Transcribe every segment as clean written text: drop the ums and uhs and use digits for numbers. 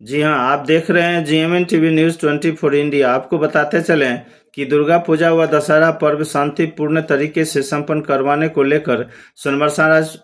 जी हाँ, आप देख रहे हैं GMN टीवी न्यूज़ 24 इंडिया। आपको बताते चलें कि दुर्गा पूजा व दशहरा पर्व शांतिपूर्ण तरीके से संपन्न करवाने को लेकर सोनबरसा राज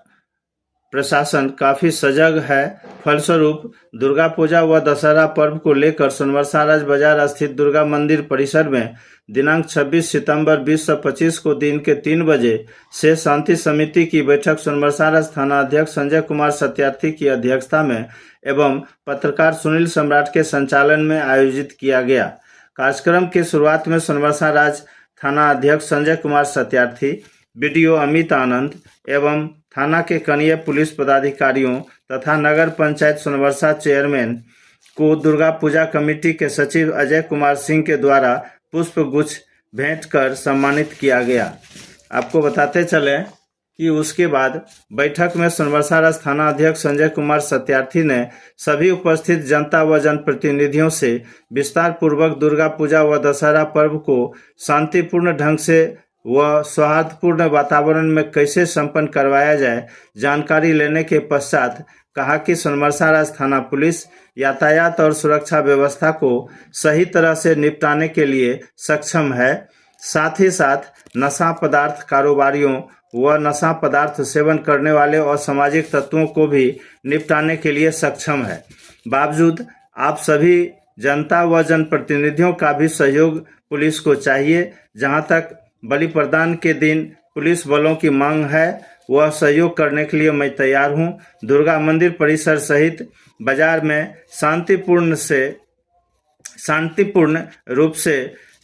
प्रशासन काफी सजग है। फलस्वरूप दुर्गा पूजा व दशहरा पर्व को लेकर सोनबरसा राज बाजार स्थित दुर्गा मंदिर परिसर में दिनांक 26 सितंबर 2025 को दिन के 3 बजे से शांति समिति की बैठक सोनबरसा राज थाना अध्यक्ष संजय कुमार सत्यार्थी की अध्यक्षता में एवं पत्रकार सुनील सम्राट के संचालन में आयोजित किया गया। कार्यक्रम की शुरुआत में सोनबरसा राज थाना अध्यक्ष संजय कुमार सत्यार्थी, BDO अमित आनंद एवं थाना के कनीय पुलिस पदाधिकारियों तथा नगर पंचायत सोनबरसा चेयरमैन को दुर्गा पूजा कमेटी के सचिव अजय कुमार सिंह के द्वारा पुष्प गुच्छ भेंट कर सम्मानित किया गया। आपको बताते चले कि उसके बाद बैठक में सोनबरसा राज थाना अध्यक्ष संजय कुमार सत्यार्थी ने सभी उपस्थित जनता व जनप्रतिनिधियों से विस्तार पूर्वक दुर्गा पूजा व दशहरा पर्व को शांतिपूर्ण ढंग से व सौहार्दपूर्ण वातावरण में कैसे संपन्न करवाया जाए जानकारी लेने के पश्चात कहा कि सोनबरसा राज थाना पुलिस यातायात और सुरक्षा व्यवस्था को सही तरह से निपटाने के लिए सक्षम है। साथ ही साथ नशा पदार्थ कारोबारियों व नशा पदार्थ सेवन करने वाले असामाजिक तत्वों को भी निपटाने के लिए सक्षम है। बावजूद आप सभी जनता व जनप्रतिनिधियों का भी सहयोग पुलिस को चाहिए। जहां तक बलि प्रदान के दिन पुलिस बलों की मांग है वह सहयोग करने के लिए मैं तैयार हूं। दुर्गा मंदिर परिसर सहित बाजार में शांतिपूर्ण रूप से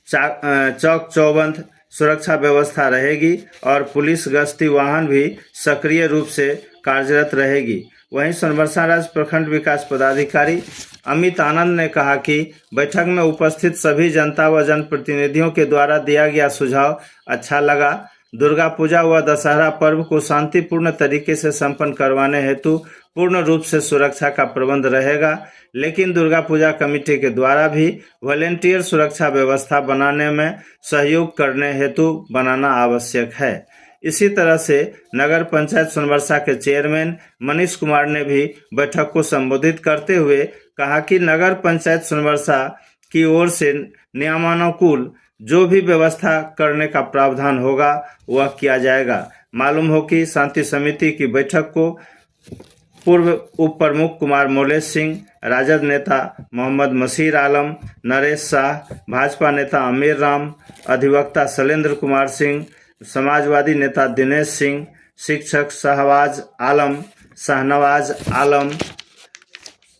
चौक चौबंद सुरक्षा व्यवस्था रहेगी और पुलिस गश्ती वाहन भी सक्रिय रूप से कार्यरत रहेगी। वहीं सोनबरसा राज प्रखंड विकास पदाधिकारी अमित आनंद ने कहा कि बैठक में उपस्थित सभी जनता व जनप्रतिनिधियों के द्वारा दिया गया सुझाव अच्छा लगा। दुर्गा पूजा व दशहरा पर्व को शांतिपूर्ण तरीके से संपन्न करवाने हेतु पूर्ण रूप से सुरक्षा का प्रबंध रहेगा, लेकिन दुर्गा पूजा कमेटी के द्वारा भी वॉलेंटियर सुरक्षा व्यवस्था बनाने में सहयोग करने हेतु बनाना आवश्यक है। इसी तरह से नगर पंचायत सोनबरसा के चेयरमैन मनीष कुमार ने भी बैठक को संबोधित करते हुए कहा कि नगर पंचायत सोनबरसा की ओर से नियमानुकूल जो भी व्यवस्था करने का प्रावधान होगा वह किया जाएगा। मालूम हो कि शांति समिति की बैठक को पूर्व उप प्रमुख कुमार मोलेश सिंह, राजद नेता मोहम्मद मसीर आलम, नरेश शाह, भाजपा नेता आमिर राम, अधिवक्ता शैलेंद्र कुमार सिंह, समाजवादी नेता दिनेश सिंह, शिक्षक शाहनवाज आलम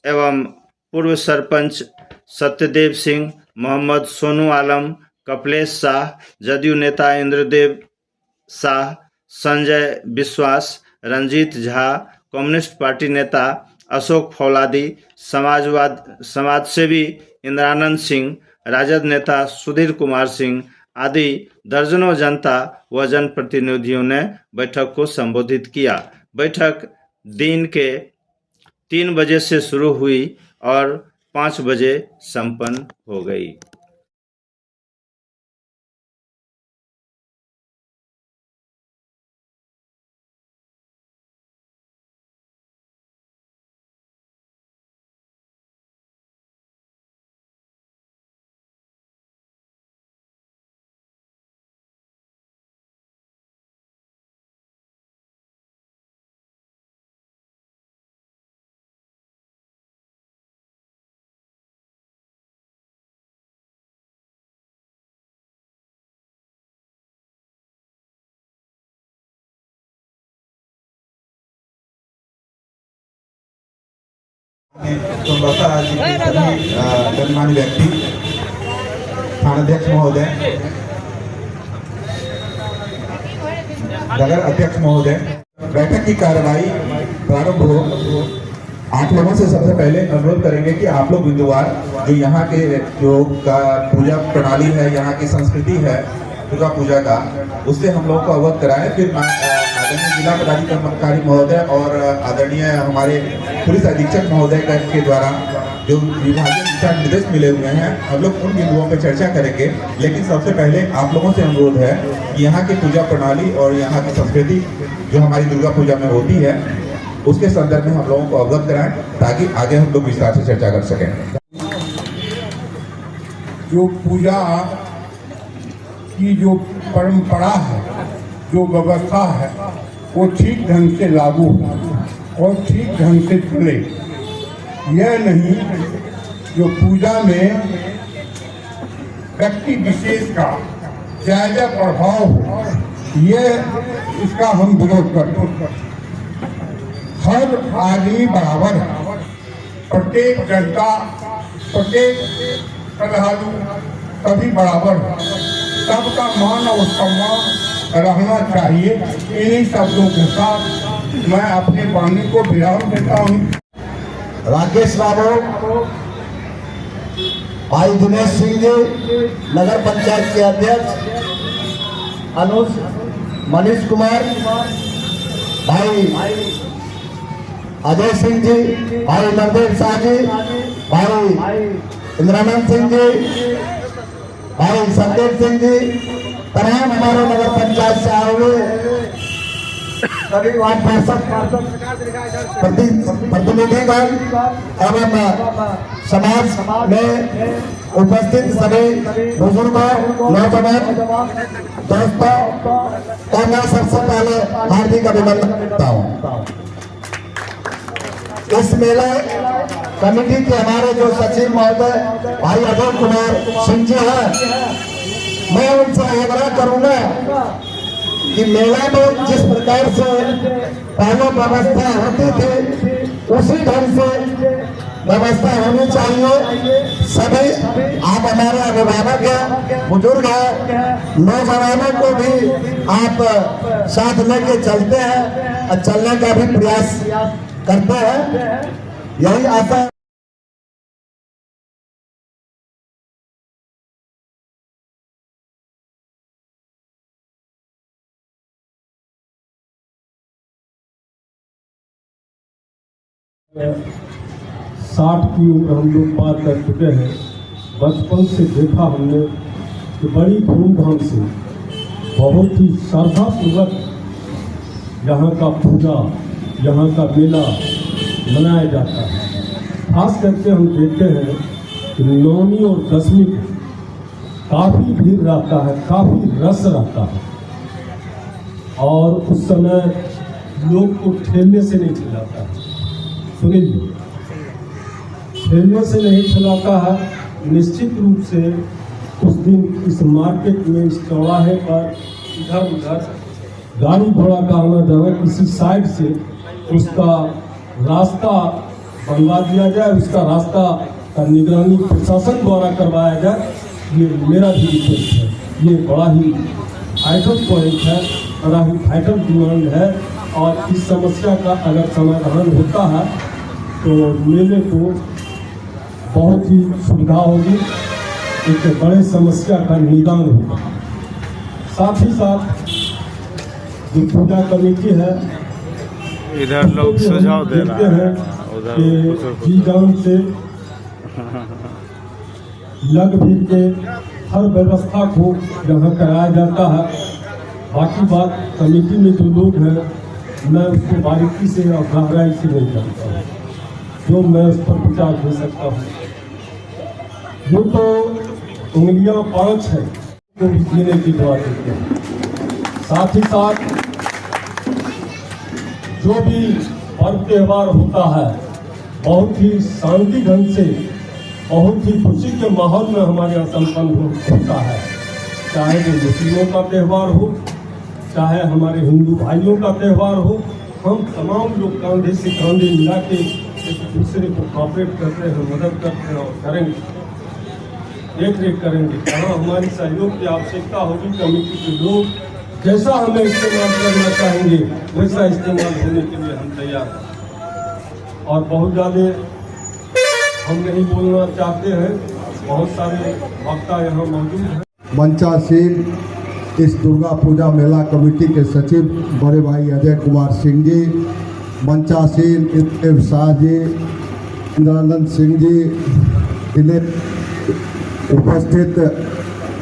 एवं पूर्व सरपंच सत्यदेव सिंह, मोहम्मद सोनू आलम, कपिलेश शाह, जदयू नेता इंद्रदेव शाह, संजय विश्वास, रंजीत झा, कम्युनिस्ट पार्टी नेता अशोक फौलादी, समाजसेवी इंद्रानंद सिंह, राजद नेता सुधीर कुमार सिंह आदि दर्जनों जनता व जनप्रतिनिधियों ने बैठक को संबोधित किया। बैठक दिन के 3 बजे से शुरू हुई और 5 बजे संपन्न हो गई। सोनबरसा राज्य के गणमान्य व्यक्ति, थानाध्यक्ष महोदय, नगर अध्यक्ष महोदय, बैठक की कार्यवाही प्रारंभ हो। आप लोगों से सबसे पहले अनुरोध करेंगे कि आप लोग बिंदुवार जो यहाँ के जो पूजा प्रणाली है, यहाँ की संस्कृति है दुर्गा पूजा का, उससे हम लोगों को अवगत कराएं। फिर आदरणीय जिला पदाधिकारी महोदय और आदरणीय हमारे पुलिस अधीक्षक महोदय के द्वारा जो विभागीय दिशा निर्देश मिले हुए हैं, हम लोग उन बिंदुओं पर चर्चा करेंगे। लेकिन सबसे पहले आप लोगों से अनुरोध है कि यहाँ की पूजा प्रणाली और यहाँ की संस्कृति जो हमारी दुर्गा पूजा में होती है उसके संदर्भ में हम लोगों को अवगत कराएं ताकि आगे हम लोग विस्तार से चर्चा कर सकें। जो पूजा की जो परंपरा है, जो व्यवस्था है, वो ठीक ढंग से लागू हो और ठीक ढंग से चले। यह नहीं जो पूजा में व्यक्ति विशेष का ज्यादा प्रभाव हो, यह इसका हम विरोध करते हैं। हर आदमी बराबर है, प्रत्येक जनता, प्रत्येक श्रद्धालु सभी बराबर है, सबका मान और सम्मान रहना चाहिए। इन्हीं शब्दों के साथ मैं अपने वाणी को विराम देता हूँ। राकेश बाबू, भाई दिनेश सिंह जी, नगर पंचायत के अध्यक्ष अनुज मनीष कुमार, भाई अजय सिंह जी, भाई नवदेव शाह जी, भाई इंद्रानंद सिंह जी, भाई संदेव सिंह जी, तमाम हमारे नगर पंचायत से आए हुए सभी वार्ड पार्षद प्रतिनिधिगण एवं समाज में उपस्थित सभी बुजुर्गों, नौजवान दोस्तों को मैं सबसे पहले हार्दिक अभिनंदन करता हूँ। इस मेले कमेटी के हमारे जो सचिव महोदय भाई अजय कुमार सिंह जी हैं, मैं उनसे आग्रह करूंगा कि मेला में जिस प्रकार से पहले व्यवस्था होती थी उसी ढंग से व्यवस्था होनी चाहिए। सभी आप हमारे अभिभावक हैं, बुजुर्ग हैं, नौजवानों को भी आप साथ लेके चलते हैं और चलने का भी प्रयास करते हैं, यही आशा। साठ की उम्र हम लोग पार कर चुके हैं। बचपन से देखा हमने कि बड़ी धूमधाम से, बहुत ही श्रद्धापूर्वक यहाँ का पूजा, यहाँ का मेला मनाया जाता है। खास करके हम देखते हैं कि नौवीं और दसवीं को काफ़ी भीड़ रहता है, काफ़ी रस रहता है, और उस समय लोग को ठेलने से नहीं खिलाता है। सुनिए, ठेलने से नहीं खिलाता है। निश्चित रूप से उस दिन इस मार्केट में, इस चौराहे पर इधर उधर गाड़ी घोड़ा का आना जाना, किसी साइड से उसका रास्ता बनवा दिया जाए, उसका रास्ता का निगरानी प्रशासन द्वारा करवाया जाए। ये मेरा भी रिक्वेस्ट है। ये बड़ा ही वाइटल पॉइंट है, बड़ा ही वाइटल डिमांड है, और इस समस्या का अगर समाधान होता है तो मेले को बहुत ही सुविधा होगी, एक बड़े समस्या का निदान होगा। साथ ही साथ जो पूजा कमेटी है, इधर लोग सुझाव दे रहे हैं कि जी जान से लग भीड़ के हर व्यवस्था को यहाँ कराया जाता है। बाकी बात कमेटी में जो लोग हैं, मैं उसको बारीकी से और गहराई से नहीं जानता हूँ, जो मैं उस पर विचार दे सकता हूँ। वो तो उंगलियाँ 5 है तो भी देने की दुआ देते हैं। साथ ही साथ जो भी पर्व त्यौहार होता है, बहुत ही शांति ढंग से, बहुत ही खुशी के माहौल में हमारे यहाँ संपन्न होता है। चाहे वो मुस्लिमों का त्यौहार हो, चाहे हमारे हिंदू भाइयों का त्यौहार हो, हम तमाम लोग कंधे से कंधे मिला के एक दूसरे को कॉपरेट करते हैं, मदद करते हैं और करेंगे, देख रेख करेंगे। जहाँ हमारी सहयोग की आवश्यकता होगी, कमेटी के लोग जैसा हमें इस्तेमाल करना चाहेंगे वैसा इस्तेमाल होने के लिए हम तैयार हैं। और बहुत ज़्यादा हम नहीं बोलना चाहते हैं, बहुत सारे वक्ता यहाँ मौजूद हैं। मंचासीन इस दुर्गा पूजा मेला कमेटी के सचिव बड़े भाई अजय कुमार सिंह जी, मंचासीन इत्तेफ शाह जी, इंद्रानंद सिंह जी, उपस्थित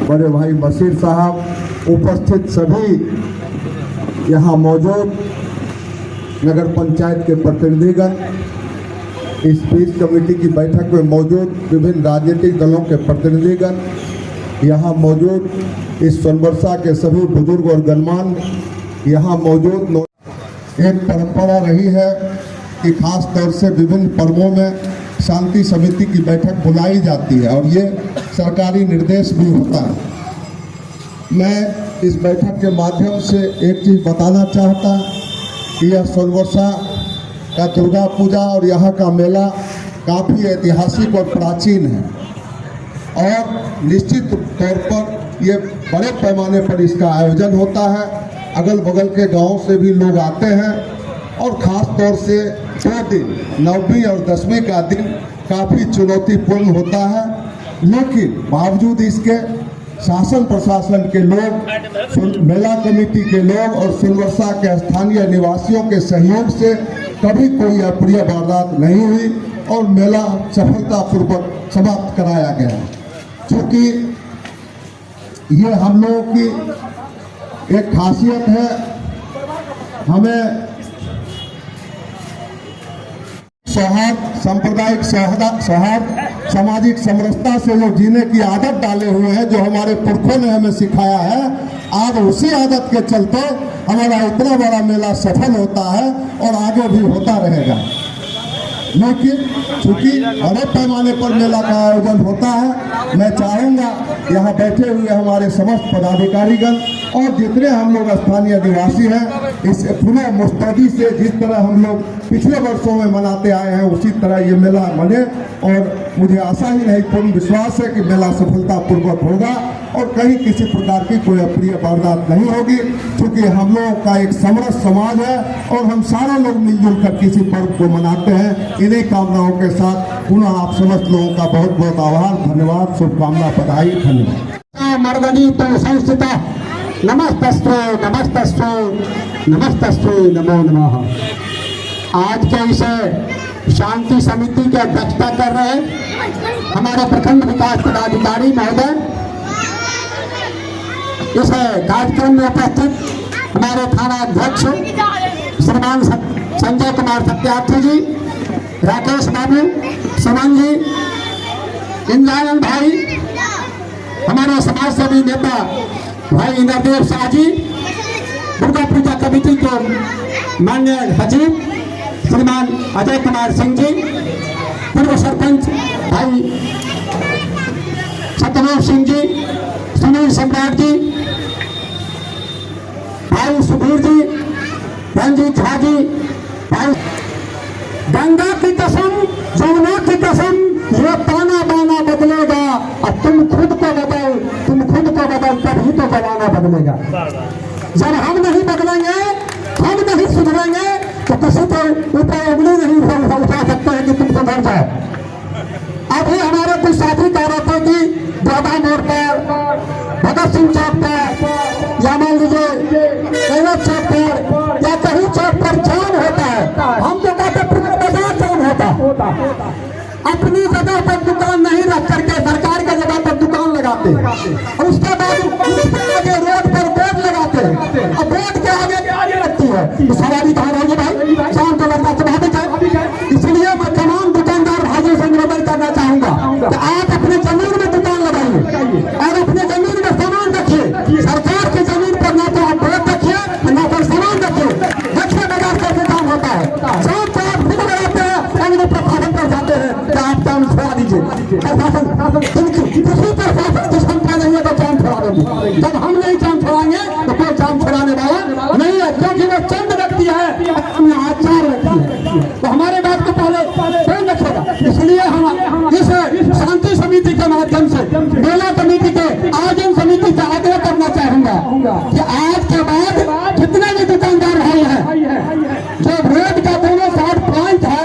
बड़े भाई मसीर साहब, उपस्थित सभी यहाँ मौजूद नगर पंचायत के प्रतिनिधिगण, इस पीस कमेटी की बैठक में मौजूद विभिन्न राजनीतिक दलों के प्रतिनिधिगण, यहाँ मौजूद इस सोनबरसा के सभी बुजुर्ग और गणमान्य यहाँ मौजूद। एक परंपरा रही है कि खास तौर से विभिन्न पर्वों में शांति समिति की बैठक बुलाई जाती है और ये सरकारी निर्देश भी होता है। मैं इस बैठक के माध्यम से एक चीज़ बताना चाहता कि यह सोनबरसा का दुर्गा पूजा और यहाँ का मेला काफ़ी ऐतिहासिक और प्राचीन है और निश्चित तौर पर ये बड़े पैमाने पर इसका आयोजन होता है। अगल बगल के गांव से भी लोग आते हैं और ख़ास तौर से 2 दिन 9वीं और 10वीं का दिन काफ़ी चुनौतीपूर्ण होता है, लेकिन बावजूद इसके शासन प्रशासन के लोग, मेला कमेटी के लोग और सोनबरसा के स्थानीय निवासियों के सहयोग से कभी कोई अप्रिय वारदात नहीं हुई और मेला सफलतापूर्वक समाप्त कराया गया। क्योंकि ये हम लोगों की एक खासियत है, हमें सौहार्द, सांप्रदायिक सौहार्द, सामाजिक समरसता से जो जीने की आदत डाले हुए हैं, जो हमारे पुरखों ने हमें सिखाया है, आज उसी आदत के चलते हमारा इतना बड़ा मेला सफल होता है और आगे भी होता रहेगा। लेकिन चूंकि बड़े पैमाने पर मेला का आयोजन होता है, मैं चाहूँगा यहाँ बैठे हुए हमारे समस्त पदाधिकारीगण और जितने हम लोग स्थानीय निवासी हैं, इस पुनः मुस्तैदी से जिस तरह हम लोग पिछले वर्षों में मनाते आए हैं उसी तरह ये मेला बने और मुझे आशा ही नहीं पूर्ण विश्वास है कि मेला सफलतापूर्वक होगा और कहीं किसी प्रकार की कोई अप्रिय वारदात नहीं होगी। क्योंकि हम लोगों का एक समरस समाज है और हम सारे लोग मिलजुल कर किसी पर्व को मनाते हैं। इन्हीं कामनाओं के साथ पुनः आप समस्त लोगों का बहुत बहुत आभार, धन्यवाद, शुभकामना, बधाई, धन्यवाद। मर्दनी तो संस्थिता नमस्तस्ते नमस्तस्ते नमस्तस्ते नमो नमः। आज के इस शांति समिति की अध्यक्षता कर रहे हमारे प्रखंड विकास पदाधिकारी महोदय, इस कार्यक्रम में उपस्थित हमारे थाना अध्यक्ष श्रीमान संजय कुमार सत्यार्थी जी, राकेश बाबू, सुमन जी, इंद्रायण भाई, हमारे समाज सेवी नेता भाई इंद्रदेव शाह जी, दुर्गा पूजा कमेटी के माननीय सचिव श्रीमान अजय कुमार सिंह जी, पूर्व सरपंच भाई सत्यदेव सिंह जी, सुनील सम्राट जी, भाई सुधीर जी, रंजीत झा जी, भाई गंगा की कसम, जमुना की कसम, ये ताना बाना बदलेगा और तुम खुद को बदल तभी तो जमाना बदलेगा। जब हम नहीं बदलेंगे, हम नहीं सुधरेंगे तो किसी को ऊपर उंगली नहीं उठा सकते हैं कि तुम सुधर जाओ। अभी हमारे कुछ साथी कह रहे थे कि दादा मोड़ पर, भगत सिंह चौक पर या मान लीजिए कैलाश चौक पर या कहीं चौक पर जाम होता है, हम तो कहते पूरा बाजार जाम होता। अपनी जगह पर दुकान नहीं रख करके सरकार की जगह पर दुकान लगाते और उसके बाद आगे रोड पर बोर्ड लगाते और बोर्ड के आगे लगती है तो सवारी कहाँ रहेगी भाई, शाम को लगता स्वाभाविक है। इसलिए मैं तमाम दुकानदार भाइयों से निवेदन करना चाहूंगा कि आप अपने जमीन में दुकान लगाइए और अपने जमीन में सामान रखिए। सरकार की जमीन पर ना तो आप बोर्ड रखिए ना तो सामान रखिए। देखिए बाजार कैसे काम होता है, शाम को आप खुद लगाते हैं, प्रशासन पर जाते हैं कि आप काम छोड़ा दीजिए। प्रशासन किसी प्रशासन की क्षमता नहीं है तो काम छोड़ा देंगे। जब हम नहीं काम छोड़ाएंगे तो कोई काम छोड़ाने वाला नहीं है, क्योंकि वो चंद व्यक्ति है, आचार व्यक्ति है, तो हमारे बात को पहले ध्यान रखेगा। इसलिए हम इस शांति समिति के माध्यम से मेला कमेटी के आयोजन समिति से आग्रह करना चाहूंगा कि आज के बाद जितने भी दुकानदार भाई हैं जो रोड का दोनों साइड प्लांट है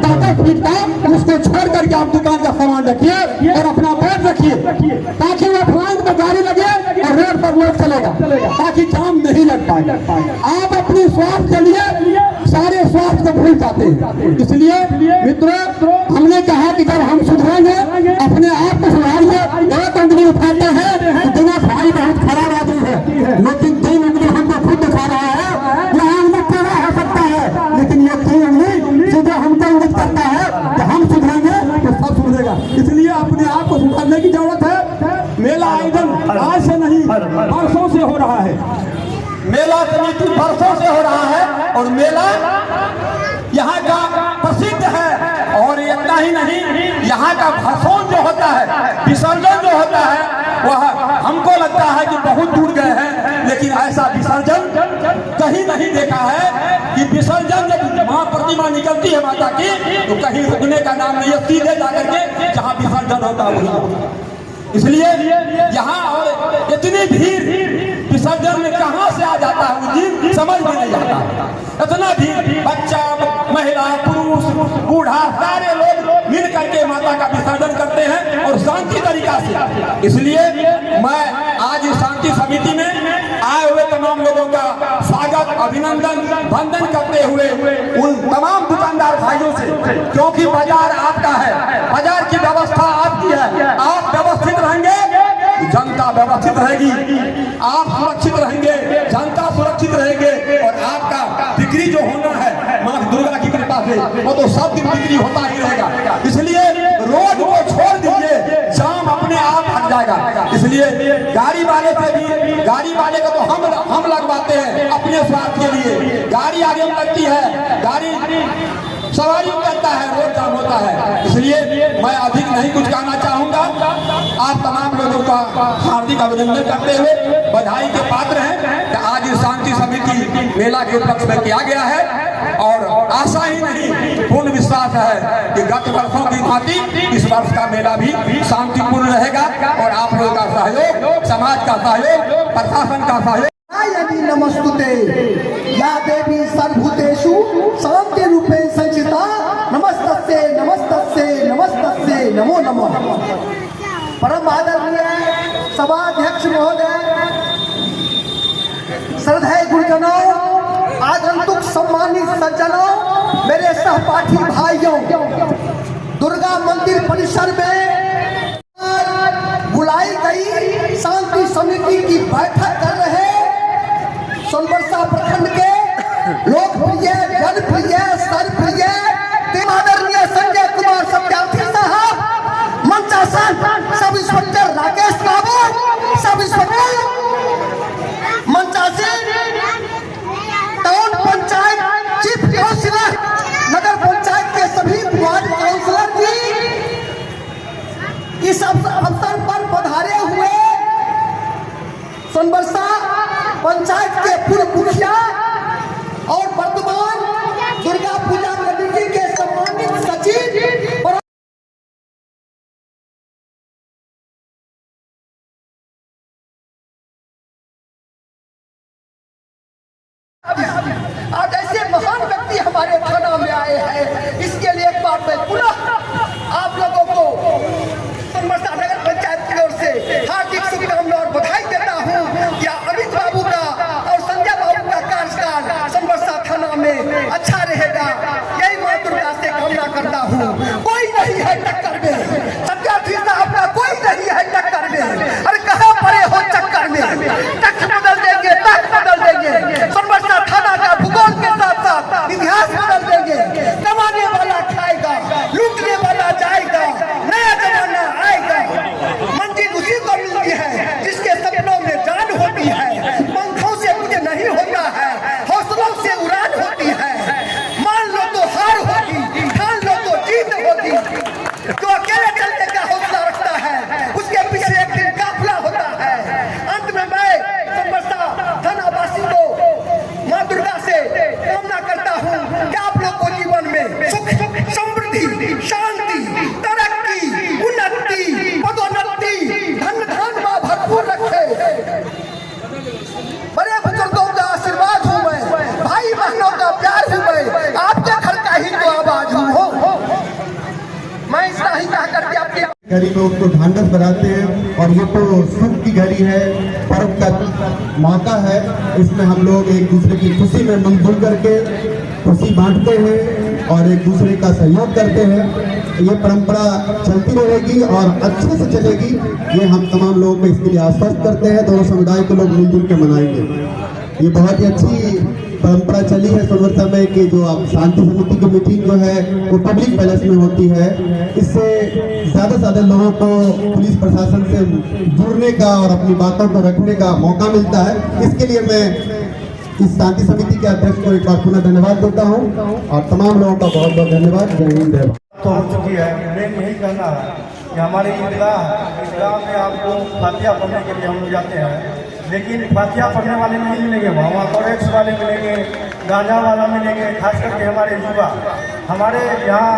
50 फीट का, उसको छोड़ करके आप दुकान का सामान रखिए और अपना बोर्ड रखिए ताकि वो प्लांट में गाड़ी लगे और रोड पर लोग चलेगा, ताकि जाम नहीं लग पाए। आप अपनी स्वास्थ्य के लिए सारे स्वास्थ्य को भूल जाते हैं। इसलिए मित्रों, हमने कहा कि जब हम सुधरेंगे, अपने आप को सुधारिए। एक उंगली उठाते हैं तो दिनेश भाई बहुत खराब आदमी है, लेकिन 3 उंगली हमको खुद दिखा रहा है। यहाँ पूरा हो सकता है, लेकिन रहेगा। इसलिए अपने आप को सुधारने की जरूरत है। मेला आयोजन आज से नहीं वर्षों से हो रहा है, मेला समिति वर्षों से हो रहा है और मेला यहाँ का प्रसिद्ध है। और इतना ही नहीं, यहाँ का भसोन जो होता है, विसर्जन जो होता है, वह हमको लगता है कि बहुत दूर गए हैं, लेकिन ऐसा विसर्जन कहीं नहीं देखा है कि विसर्जन जब माँ प्रतिमा निकलती है माता की तो कहीं रुकने का नाम नहीं है, सीधे जाकर के जहाँ विसर्जन होता है वही होता है। इसलिए यहाँ और इतनी भीड़ विसर्जन में कहाँ से आ जाता है, वो समझ में नहीं आता। इतना भीड़, बच्चा, महिला, पुरुष, बूढ़ा, सारे लोग मिल करके माता का विसर्जन करते हैं और शांति तरीका से। इसलिए मैं आज इस शांति समिति में आए हुए तमाम लोगों का स्वागत, अभिनंदन, वंदन करते हुए उन तमाम दुकानदार भाइयों से, क्योंकि बाजार आपका है, बाजार की व्यवस्था आपकी है। आप व्यवस्थित रहेंगे, जनता व्यवस्थित रहेगी। आप सुरक्षित रहेंगे, जनता सुरक्षित रहेंगे और आपका बिक्री जो होना है माँ दुर्गा की कृपा से वो तो सब दिन बिक्री होता ही रहेगा। इसलिए रोड को छोड़ दीजिए, जाम अपने आप हट जाएगा। इसलिए गाड़ी वाले से भी, गाड़ी वाले का तो हम लगवाते हैं अपने स्वार्थ के लिए, गाड़ी आगे लगती है, गाड़ी सवारी करता है, रोड जाम होता है। इसलिए मैं अधिक नहीं कुछ कहना चाहूंगा। आप तमाम लोगों का हार्दिक अभिनंदन करते हुए बधाई के पात्र हैं कि आज इस शांति समिति मेला के उपलक्ष्य में किया गया है और आशा ही नहीं पूर्ण विश्वास है कि गत वर्षों की भांति इस वर्ष का मेला भी शांतिपूर्ण रहेगा और आप लोगों का सहयोग, समाज का सहयोग, प्रशासन का सहयोग। यदि नमस्तुते या देवी सर्वभूतेषु शांति रूपे संचिता नमस्तस्ये नमस्तस्ये नमस्तस्ये नमो नमः। परम आदरणीय सभाध्यक्ष महोदय, श्रद्धेय गुरुजनों, आगंतुक सम्मानित सज्जनों, मेरे सहपाठी भाइयों, दुर्गा मंदिर परिसर में बुलाई गई शांति समिति की बैठक कर रहे सोनबरसा प्रखंड के लोकप्रिय, जनप्रिय, सर्वप्रिय आदरणीय संजय कुमार सत्यार्थी साहब, मंचासन sub inspector Rakesh Babu, sub inspector मंचासन, टाउन पंचायत चीफ काउंसिलर, नगर पंचायत के सभी वार्ड काउंसिलर जी, इस अवसर पर पधारे हुए सोनबरसा पंचायत के पूर्व मुखिया और वर्तमान दुर्गा पूजा कमेटी के सम्मानित सचिव, आज ऐसे महान व्यक्ति हमारे थाना में आए हैं, इसके लिए एक बार मैं पुनः आप लोगों को सोनबरसा नगर पंचायत की ओर से हार्दिक शुभकामनाएं और बधाई देता हूँ कि अमित बाबू का और संजय बाबू का कार्यकाल सोनबरसा थाना में अच्छा रहेगा। यही मां दुर्गा से कामना करता हूँ। कोई नहीं है टक्कर में, सत्यार्थी साहब का कोई नहीं है टक्कर में। अरे कहाँ पड़े हो चक्कर में, टक्कर बदल देंगे, तख्त बदल देंगे, सोनबरसा थाना का भूगोल के साथ साथ इतिहास बदल देंगे। कमाने वाला खाएगा, लूटने वाला जाएगा, नया जमाना आएगा। मंजिल उसी को मिलती है जिसके सपनों में जान होती है, पंखों से मुझे नहीं होता है, हौसलों से उड़ान होती है। मान लो तो हार होगी, ठान लो तो जीत होगी। जो अकेले चलने का हौसला रखता है उसके पीछे एक दिन काफिला होता है। अंत में मैं सोनबरसा थाना वासी को मां दुर्गा से कामना करता हूँ कि आप लोग को जीवन में सुख, समृद्धि, शांति, तरक्की, उन्नति, पदोन्नति, धन धान मां भरपूर रखे। बड़े बुजुर्गों का आशीर्वाद हूँ मैं, भाई बहनों का प्यार हूँ मैं, आपके घर का ही तो आवाज हूँ। मैं इतना ही कह करके आपके घड़ी में उसको ढांढस बनाते हैं और ये तो सुख की घड़ी है, पर्व का मौका है। इसमें हम लोग एक दूसरे की खुशी में मिलजुल करके खुशी बांटते हैं और एक दूसरे का सहयोग करते हैं। ये परंपरा चलती रहेगी और अच्छे से चलेगी, ये हम तमाम लोगों को इसके लिए आश्वस्त करते हैं। दोनों समुदाय के लोग मिलजुल के मनाएंगे। ये बहुत ही अच्छी परंपरा चली है सोनवर्षा में कि जो आप शांति समिति की मीटिंग जो है वो पब्लिक पैलेस में होती है। इससे ज़्यादा से ज़्यादा लोगों को पुलिस प्रशासन से जुड़ने का और अपनी बातों को रखने का मौका मिलता है। इसके लिए मैं इस शांति समिति के अध्यक्ष को एक बार पुनः धन्यवाद देता हूँ और तमाम लोगों का बहुत बहुत धन्यवाद। जय हिंद, जय भारत। तो हो चुकी है। मेन यही कहना है कि हमारे ईदगाह में आपको फातिहा पढ़ने के लिए हम लोग जाते हैं, लेकिन फातिहा पढ़ने वाले नहीं मिलेंगे, वहाँ कॉरेक्स वाले मिलेंगे, गांजा वाला मिलेंगे। खास करके हमारे युवा, हमारे यहाँ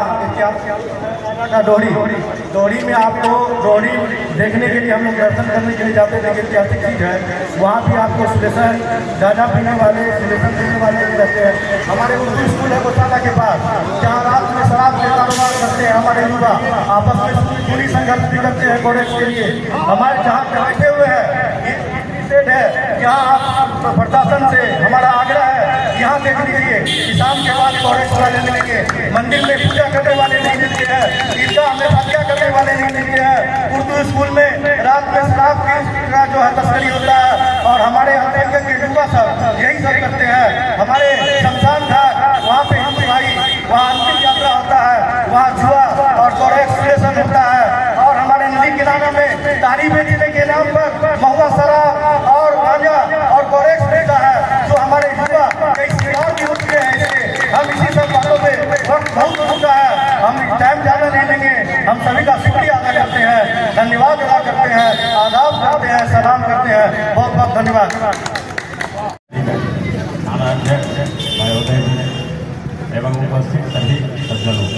का डोहरी में आपको डोहरी देखने के लिए हम लोग दर्शन करने के लिए जाते हैं। लेकिन ऐतिहासिक चीज़ है, वहाँ भी आपको सुलेशन गांजा पीने वाले, सुलेशन पीने वाले रहते हैं। हमारे उर्दू स्कूल है गौशाला के पास, जहाँ रात में शराब के कारोबार करते हैं हमारे युवा, आपस में पूरी संघर्ष भी करते हैं कॉलेज के लिए। हमारे जहाँ बैठे हुए हैं है, यहाँ आप प्रशासन से हमारा आग्रह है, यहाँ देख लीजिए कि शाम के बाद कॉलेज वाले मिलेंगे, मंदिर में पूजा करने वाले नहीं मिलते हैं, ईदगाह में फातिहा करने वाले नहीं मिलते हैं, उर्दू स्कूल में रात में शराब का जो है तस्करी होता है। और हमारे अंतर के युवा सब यही सब करते हैं। हमारे शमशान घाट, वहाँ पे हिंदू भाई, वहाँ अंतिम यात्रा होता है, वहाँ जुआ और कॉरेक्शन होता है। और हमारे नदी किनारे में दाढ़ी बेचने के नाम पर महुआ शराब और गांजा और कॉरेक्स मिलता है, जो हमारे युवा कई शिकार भी होते हैं। इससे हम इसी सब बातों में वक्त बहुत होता है, हम टाइम ज़्यादा नहीं लेंगे। हम सभी का शुक्रिया अदा करते हैं, धन्यवाद अदा करते हैं, आदाब करते हैं, सलाम करते हैं। बहुत बहुत धन्यवाद। थाना अध्यक्ष महोदय जी एवं उपस्थित सभी सज्जनों,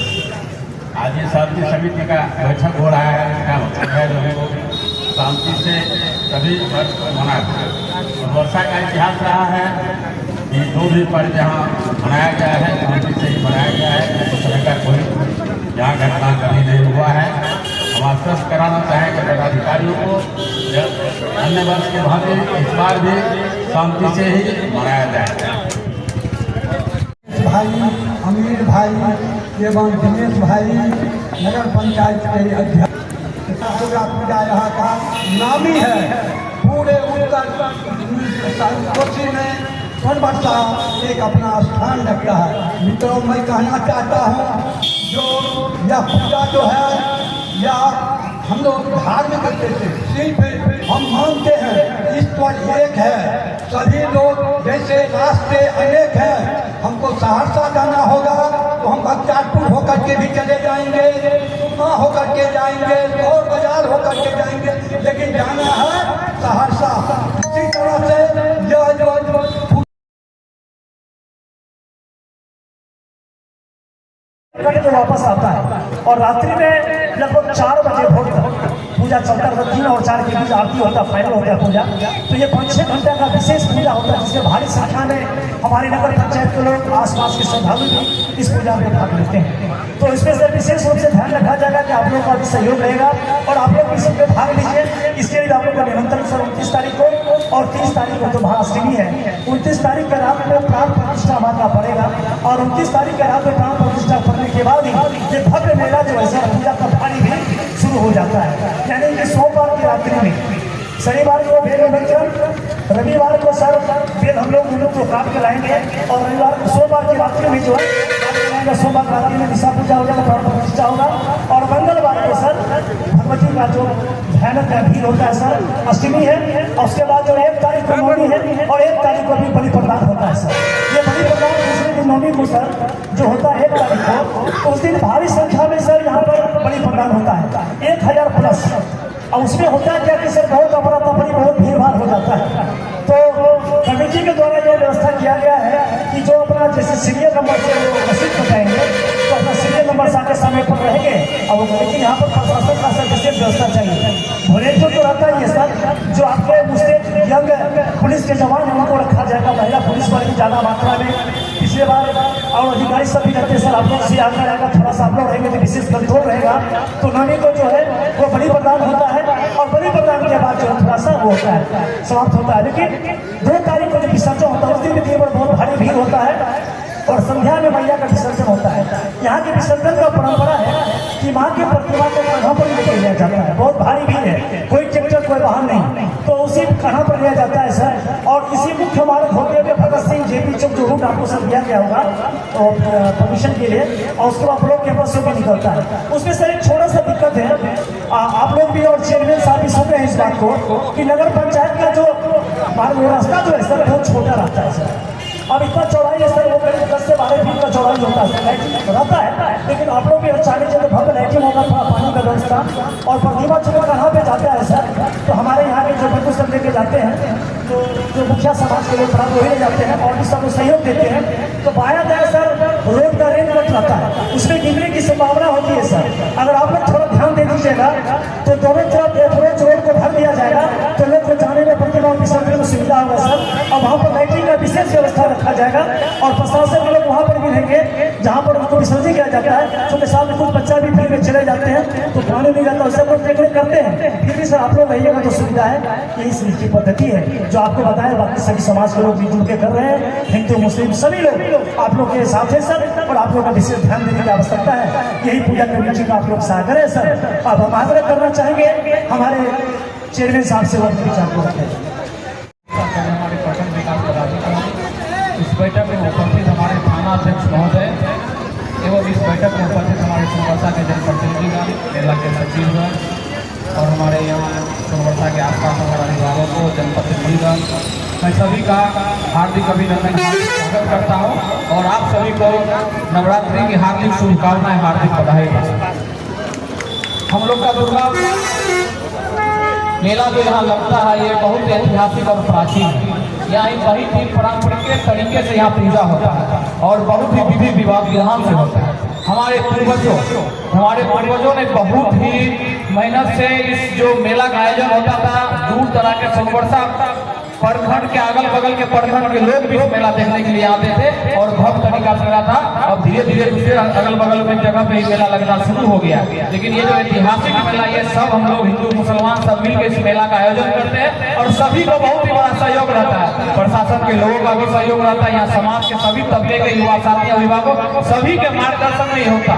आज ये शांति समिति का बैठक हो रहा है। इसका मतलब है लोगों को शांति से सभी वर्ष मनाते हैं। और वर्षा का इतिहास रहा है कि जो भी पर्व यहाँ मनाया गया है शांति से ही मनाया गया है। इस तरह का कोई यहाँ घटना कभी नहीं हुआ है। हम आश्वस्त कराना चाहेंगे पदाधिकारियों को, अन्य वर्ष के भांति इस बार भी शांति से ही मनाया जाए। भाई अमीर भाई एवं दिनेश भाई नगर पंचायत के अध्यक्ष, दुर्गा पूजा यहाँ का नामी है। पूरे उत्तर कोसी में सोनवर्षा एक अपना स्थान रखता है। मित्रों, मैं कहना चाहता हूँ जो यह पूजा जो है या हम लोग धार्मिक से सिर्फ हम मानते हैं ईश्वर एक है। सभी लोग जैसे रास्ते अनेक हैं, हमको सहरसा जाना होगा तो हम बख्तियारपुर होकर के भी चले जाएंगे, सुकमा होकर के जाएंगे और बाजार होकर के जाएंगे, लेकिन जाना है सहरसा। इसी तरह से जो जो वापस आता है और रात्रि में लगभग 4 बजे भोर तक पूजा चलता है। 3 और 4 के बीच आरती होता है, फाइनल होता है पूजा। तो ये 5-6 घंटे का विशेष पूजा होता है, जिसमें भारी संख्या में हमारे नगर पंचायत के लोग, आसपास के श्रद्धालु भी इस पूजा में भाग लेते हैं। तो इसमें से विशेष रूप से ध्यान रखा जाएगा कि आप लोगों का भी सहयोग रहेगा और आप लोग इस में भाग लीजिए। इसके लिए आप लोग का निमंत्रण सर 29 तारीख को और 30 तारीख को तो महाअष्टमी है। 29 तारीख का रात को प्राण प्रतिष्ठा मानना पड़ेगा और 29 तारीख का रात में प्राण प्रतिष्ठा करने के बाद ही ये भव्य मेला जो है पूजा का भारी भी शुरू हो जाता है। यानी कि सोमवार की रात्रि में, शनिवार को बेल निमंत्रण, रविवार को सर बेल हम लोग तो काट के लाएंगे और रविवार को सोमवार की रात्रि में जो है सोमवार की रात्रि में दिशा पूजा हो जाएगा, प्राण प्रतिष्ठा होगा। और मंगलवार को सर भगवती का जो भयानक भीड़ होता है सर, अष्टमी है। और उसके बाद जो 1 तारीख को नौमी है और 1 तारीख को भी बलि प्रदान होता है सर। ये बलि प्रदान दूसरे दिन नौमी को सर जो होता है 1 तारीख को, उस दिन भारी संख्या में सर यहाँ पर बलि प्रदान होता है 1000+। और उसमें होता है क्या कि सर बहुत बड़ी बहुत भीड़ भाड़ हो जाता है। तो कमेटी के द्वारा यह व्यवस्था किया गया है कि जो अपना जैसे सीरियल नंबर से रसीद बताएंगे तो अपना सीरियल नंबर साथ समय पर रहेंगे। और लेकिन यहाँ पर प्रशासन का सर विशेष व्यवस्था चाहिए। वॉलेंटियर तो रहता ही है सर, जो आपके मुझसे यंग पुलिस के जवान हैं उनको रखा जाएगा, महिला पुलिस वाले ज़्यादा मात्रा में पिछले बार और अधिकारी सब भी रहते हैं सर। आप लोग से आगे रहेगा, थोड़ा सा आप लोग रहेंगे तो विशेष कंट्रोल रहेगा। तो नौमी को जो है वो बलि प्रदान होता है और बलि प्रदान के बाद जो है थोड़ा सा वो होता है, समाप्त होता है। लेकिन 2 तारीख को जो विसर्जन होता है उस दिन भी दिन भर बहुत भारी भीड़ होता है और संध्या में मैया का विसर्जन होता है। यहाँ के विसर्जन का परंपरा है कि माँ की प्रतिमा को कहाँ पर लेकर लिया जाता है। बहुत भारी भीड़ है, कोई ट्रैक्टर कोई वाहन नहीं, तो उसी कहाँ पर लिया जाता है सर। और इसी मुख्य मार्ग होते हुए भगत सिंह JP चौक जो रूट आपको सब दिया गया होगा तो परमिशन के लिए, और उसको आप लोग के पास से भी निकलता है। उसमें सर एक छोटा सा दिक्कत है, आप लोग भी और चेयरमैन साहब भी सुन रहे हैं इस बात को कि नगर पंचायत का जो रास्ता जो है सर बहुत छोटा रहता है सर। अब इतना चौड़ाई है सर, वो करीब 10 से 12 फीट का चौड़ाई होता है, लाइटिंग रहता है, लेकिन आप लोग भी चाहते हैं भव्य लाइटिंग होगा, थोड़ा पानी का व्यवस्था। और प्रतिमा चुनाव कहाँ पे जाता है सर, तो हमारे यहाँ के जो बंधु सब लेके जाते हैं, तो जो मुखिया समाज के लोग प्राप्त वही जाते हैं और भी सब लोग सहयोग देते हैं। तो बाया दाया सर रोड का रेंज कट रहता है, उसमें गिरने की संभावना होती है सर। अगर आप लोग थोड़ा ध्यान दे दीजिएगा तो दोनों तरफ अप्रोच रोड को भर दिया जाएगा, तो लोग को जाने में प्रतिमा विसर्जन में सुविधा होगा सर। और वहाँ पर लाइटिंग का विशेष व्यवस्था रखा जाएगा और प्रशासन के लोग वहाँ पर भी रहेंगे जहाँ पर उनको विसर्जन किया जाता है। छोटे साल में कुछ बच्चा भी भीड़ में चले जाते हैं तो पानी नहीं जाता, उससे लोग देखने करते हैं। फिर भी सर आप लोग रहिएगा तो सुविधा है, यही इसकी पद्धति है जो आपको बताया। बाकी सभी समाज के लोग भी जुड़ के कर रहे हैं, हिंदू मुस्लिम सभी लोग आप लोग के साथ है सर, और आप लोग का विशेष ध्यान देने की आवश्यकता है। यही पूजा कमेटी का आप लोग सहयोग है सर। अब हम आग्रह करना चाहेंगे हमारे चेयरमैन साहब से वक्त विचार को रखें। हमारे प्रखंड विकास पदाधिकारी इस बैठक में उपस्थित हमारे थाना अध्यक्ष महोदय एवं इस बैठक में उपस्थित हमारे सोनवर्षा के जनप्रतिनिधिगण, मेला के सचिवगण और हमारे यहाँ सोनवर्षा के आसपास हमारे अभिभावकों, जनप्रतिनिधिगण, मैं सभी का हार्दिक अभिनंदन, हार्दिक स्वागत करता हूँ और आप सभी को नवरात्रि की हार्दिक शुभकामनाएं, हार्दिक बधाई। हम लोग का दुर्गा मेला जो यहाँ लगता है ये बहुत ऐतिहासिक और प्राचीन है। यहाँ वही तीन पारंपरिक तरीके से यहाँ पूजा होता है और बहुत ही विधि विधान से होता है। हमारे पूर्वजों ने बहुत ही मेहनत से इस जो मेला का आयोजन होता था, दूर दराज के सोनवर्षा प्रखंड के अगल बगल के प्रखंड के लोग भी इस मेला देखने के लिए आते थे और भव्य तरीका से मेला था। अब धीरे धीरे दूसरे अगल बगल में जगह पे मेला लगना शुरू हो गया, लेकिन ये जो ऐतिहासिक मेला ये सब हम लोग हिंदू मुसलमान सब मिलकर इस मेला का आयोजन करते हैं और सभी को बहुत ही बड़ा सहयोग रहता है। प्रशासन के लोगों का भी सहयोग रहता है, यहाँ समाज के सभी तबके के युवा साथी अभिभावक सभी के मार्गदर्शन नहीं होता।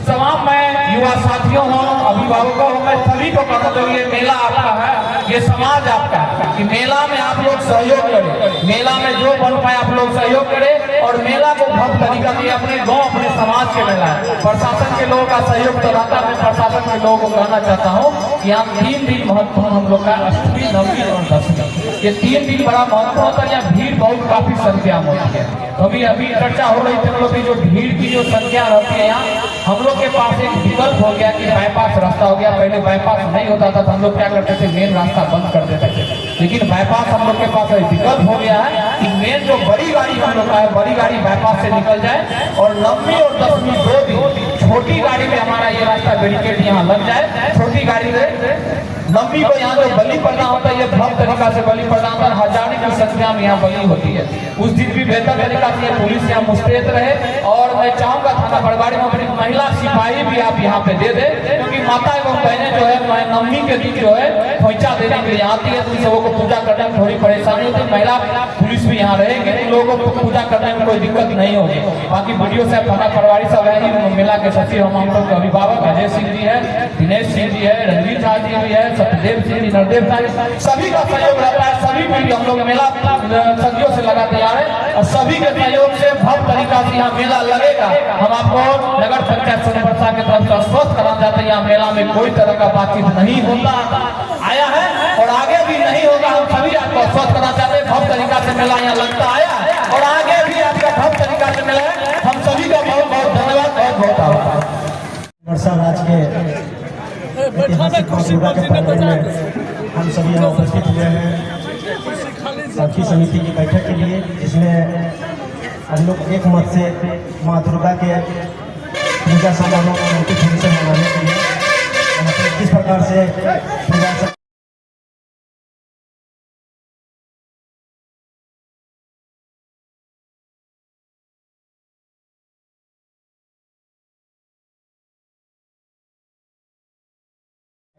तमाम मैं युवा साथियों हो, अभिभावकों हो, मैं सभी को कहता हूँ ये मेला आपका है, ये समाज आपका है कि मेला में आप लोग सहयोग करें, मेला में जो बन पाए आप लोग सहयोग करें और मेला को भव्य तरीका से अपने गांव अपने समाज के मेला है। प्रशासन के लोगों का सहयोग तो रहता है। मैं प्रशासन के लोगों को कहना चाहता हूँ कि यहाँ 3 दिन महत्वपूर्ण हम लोग का अष्टमी, नवमी और दशमी, ये 3 दिन बड़ा महत्व होता है। यहाँ भीड़ बहुत काफी संख्या में होती है। अभी चर्चा हो रही थी हम लोग की जो भीड़ की जो संख्या रहती है यहाँ, हम लोग के पास एक विकल्प हो गया कि बाईपास रास्ता हो गया। पहले बाईपास नहीं होता था तो हम लोग क्या करते थे, मेन रास्ता बंद कर देते थे, लेकिन बाईपास हम लोग के पास एक विकल्प हो गया है कि मेन जो बड़ी गाड़ी हम लोग का है, बड़ी गाड़ी बाईपास से निकल जाए और नवमी और दशमी 2 दिन छोटी गाड़ी में हमारा ये रास्ता बैरिकेड यहाँ लग जाए। छोटी गाड़ी में नवमी को यहाँ जो बलि प्रदान होता है ये भव्य तरीका से बलि प्रदान होता है, हजारों की संख्या में यहाँ बलि होती है। उस दिन भी बेहतर तरीका से पुलिस यहाँ मुस्तैद रहे और मैं चाहूँगा थाना बड़वाड़ी में अपनी महिला सिपाही भी आप यहाँ पे दे दे, क्योंकि माता एवं बहनें जो है नवमी के दिन जो है खोइचा देने के लिए आती है, तो उन सबों को पूजा करने में थोड़ी परेशानी होती है। महिला पुलिस भी यहाँ रहेगी, उन लोगों को पूजा करने में कोई दिक्कत नहीं होगी। बाकी वीडियो साहब थाना बड़वाड़ी सब है, मेला के सचिव हम लोग के अभिभावक अजय सिंह जी है, दिनेश सिंह जी है, रणवीर झा जी भी है, सत्यदेव सिंह जी, नरदेव साहब, सभी का सहयोग रहता है। सभी भी हम लोग मेला सदियों से लगा तैयार है और सभी के सहयोग से भव्य तरीका से यहाँ मेला लगेगा। हम आपको नगर पंचायत सोनवर्षा की तरफ से आश्वस्त कराना चाहते हैं यहाँ मेला में कोई तरह का बातचीत नहीं होता आया है और आगे भी नहीं होगा। हम सभी आपको आश्वस्त करना चाहते हैं भव्य तरीका से मेला यहाँ लगता आया है और आगे भी आपका भव्य तरीका से मेला है। हम सभी का बहुत बहुत धन्यवाद, बहुत बहुत आभार। वर्षा राज के ऐतिहासिक दुर्गा के पर्व में हम सभी यहाँ उपस्थित हुए हैं साथी समिति की बैठक के लिए, जिसमें हम लोग एक मत से माँ दुर्गा के पूजा समारोह को मूर्ति से मनाने के लिए किस प्रकार से पूजा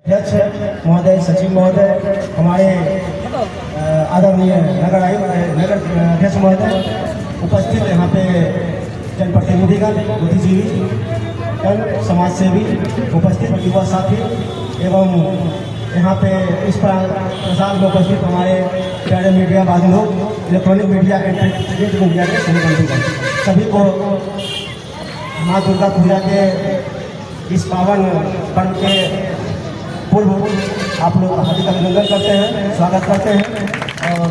अध्यक्ष महोदय, सचिव महोदय, हमारे आदरणीय नगर अध्यक्ष महोदय उपस्थित, यहाँ पे जनप्रतिनिधिगण, बुद्धिजीवी, समाज सेवी उपस्थित, युवा साथी एवं यहाँ पे इस प्रसाद में उपस्थित हमारे प्यारे मीडिया वाले लोग इलेक्ट्रॉनिक मीडिया के प्रिंट मीडिया के सभी बंधुगण सभी को माँ दुर्गा पूजा के इस पावन पर्व के पूर्व आप लोग हार्दिक अभिनंदन करते हैं, स्वागत करते हैं। और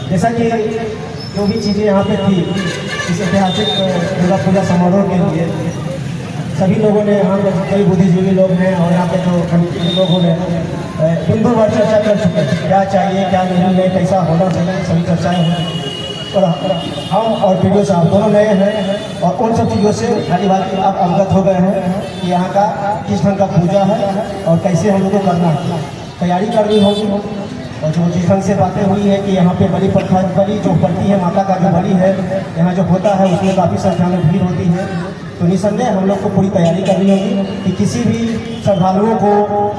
जैसा कि जो भी चीज़ें यहाँ पे थी इस ऐतिहासिक दुर्गा पूजा समारोह के लिए सभी लोगों ने, यहाँ पे कई बुद्धिजीवी लोग हैं और यहाँ पे जो कमिटी के लोगों ने बिंदु भर चर्चा कर चुके हैं, क्या चाहिए क्या नहीं है, कैसा होना चाहिए, सभी चर्चाएँ हुई। और हम और पीडीओ साहब दोनों नए हैं और उन सब चीज़ों से खाली बात आप अवगत हो गए हैं कि यहाँ का किस ढंग का पूजा है और कैसे हम लोग को करना है, तैयारी करनी होगी। और जो जिस ढंग से बातें हुई है कि यहाँ पे बलि प्रथा, बलि जो पड़ती है माता का जो बलि है यहाँ जो होता है उसमें काफ़ी संख्या में भीड़ होती है, तो निसंदेह हम लोग को पूरी तैयारी करनी होगी कि किसी भी श्रद्धालुओं को